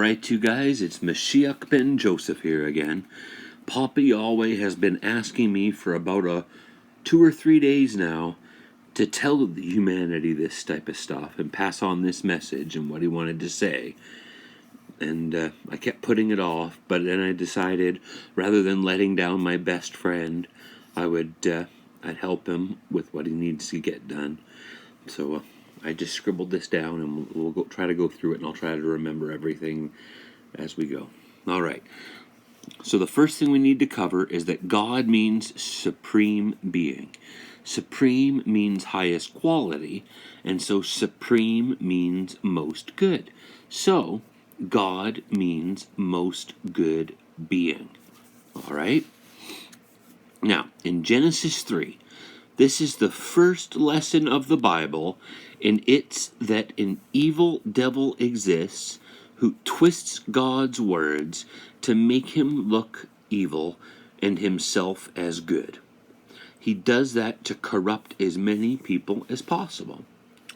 Alright, you guys, it's Moshiach ben Joseph here again. Papa Yahweh has been asking me for about 2 or 3 days now to tell the humanity this type of stuff and pass on this message and what he wanted to say. And I kept putting it off, but then I decided, rather than letting down my best friend, I'd help him with what he needs to get done. So I just scribbled this down, and we'll try to go through it, and I'll try to remember everything as we go. All right. So the first thing we need to cover is that God means supreme being. Supreme means highest quality, and so supreme means most good. So God means most good being. All right? Now, in Genesis 3, this is the first lesson of the Bible, and it's that an evil devil exists who twists God's words to make him look evil and himself as good. He does that to corrupt as many people as possible.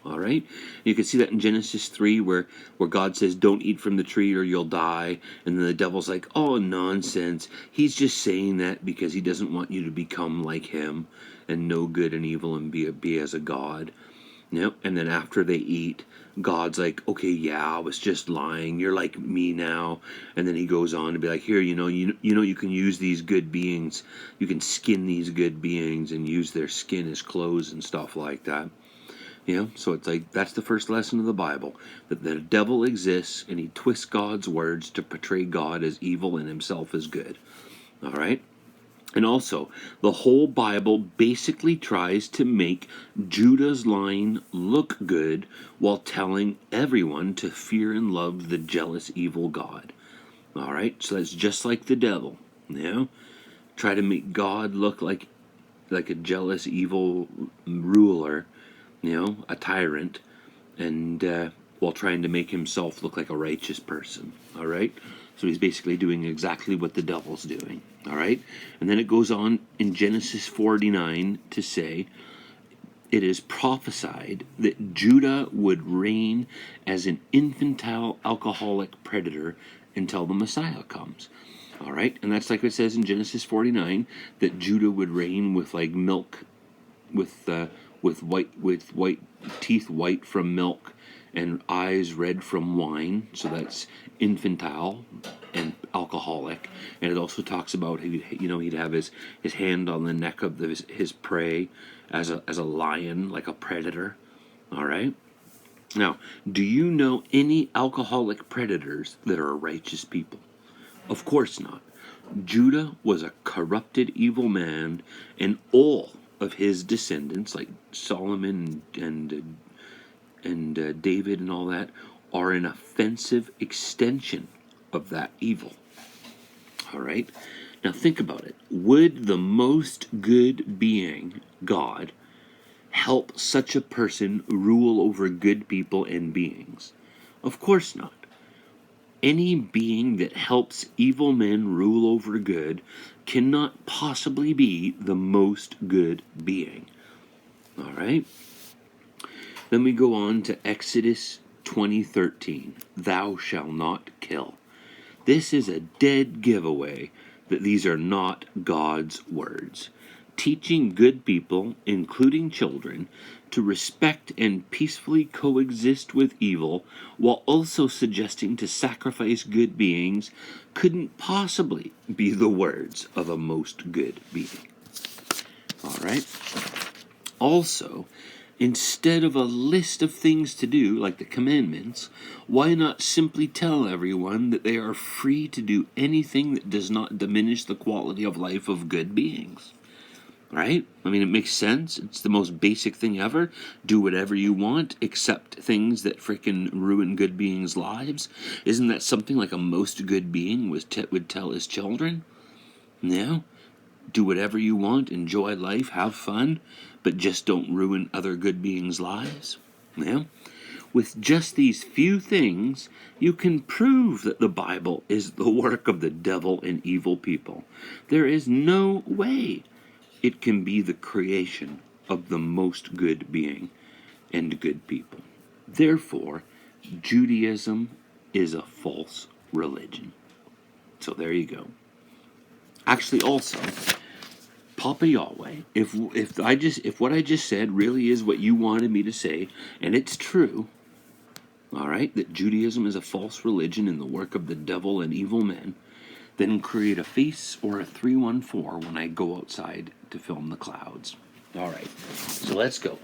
All right? You can see that in Genesis 3 where God says, don't eat from the tree or you'll die. And then the devil's like, oh, nonsense. He's just saying that because he doesn't want you to become like him and know good and evil and be as a god. Yep. And then after they eat, God's like, okay, yeah, I was just lying. You're like me now. And then he goes on to be like, here, you can use these good beings. You can skin these good beings and use their skin as clothes and stuff like that. So it's like, that's the first lesson of the Bible, that the devil exists and he twists God's words to portray God as evil and himself as good. All right? And also, the whole Bible basically tries to make Judah's line look good while telling everyone to fear and love the jealous, evil God. All right? So that's just like the devil. Try to make God look like a jealous, evil ruler, a tyrant, and while trying to make himself look like a righteous person. All right? So he's basically doing exactly what the devil's doing. All right? And then it goes on in Genesis 49 to say, it is prophesied that Judah would reign as an infantile alcoholic predator until the Messiah comes. All right? And that's like it says in Genesis 49, that Judah would reign with like milk, with white teeth white from milk and eyes red from wine. So that's infantile and alcoholic. And it also talks about he'd have his hand on the neck of his prey as a lion, like a predator. All right. Now, do you know any alcoholic predators that are righteous people? Of course not. Judah was a corrupted evil man, and all of his descendants, like Solomon and David and all that, are an offensive extension of that evil. All right? Now think about it. Would the most good being, God, help such a person rule over good people and beings? Of course not. Any being that helps evil men rule over good cannot possibly be the most good being. All right? Then we go on to Exodus 20:13. Thou shalt not kill. This is a dead giveaway that these are not God's words. Teaching good people, including children, to respect and peacefully coexist with evil, while also suggesting to sacrifice good beings, couldn't possibly be the words of a most good being. All right? Also, instead of a list of things to do, like the commandments, why not simply tell everyone that they are free to do anything that does not diminish the quality of life of good beings? Right? I mean, it makes sense. It's the most basic thing ever. Do whatever you want, except things that frickin' ruin good beings' lives. Isn't that something like a most good being would tell his children? Do whatever you want, enjoy life, have fun, but just don't ruin other good beings' lives. With just these few things, you can prove that the Bible is the work of the devil and evil people. There is no way it can be the creation of the most good being and good people. Therefore, Judaism is a false religion. So there you go. Actually, also, Papa Yahweh, if what I just said really is what you wanted me to say, and it's true, all right, that Judaism is a false religion and the work of the devil and evil men, then create a face or a 314 when I go outside to film the clouds. All right, so let's go.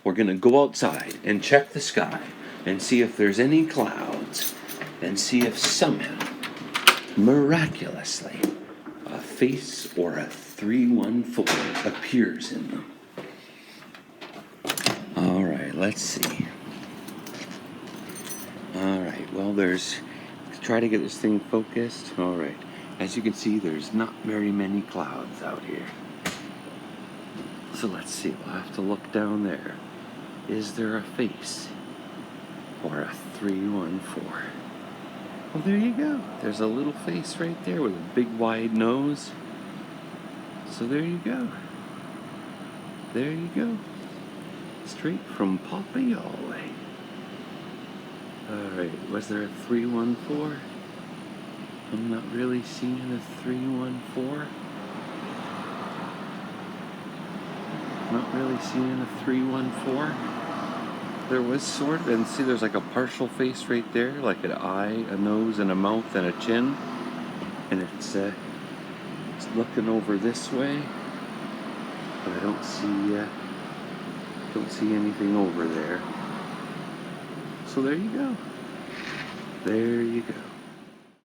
We're going to go outside and check the sky and see if there's any clouds and see if somehow, miraculously, a face or a 314 appears in them. All right, let's see. All right, well, try to get this thing focused. All right, as you can see, there's not very many clouds out here. So let's see, we'll have to look down there. Is there a face or a 314? Well, there you go. There's a little face right there with a big wide nose. So there you go. There you go. Straight from Papa Yahweh. Alright, was there a 314? I'm not really seeing a 314. Not really seeing a 314. There was sort of, and see there's like a partial face right there, like an eye, a nose, and a mouth, and a chin. And it's looking over this way. But I don't see anything over there. So there you go. There you go.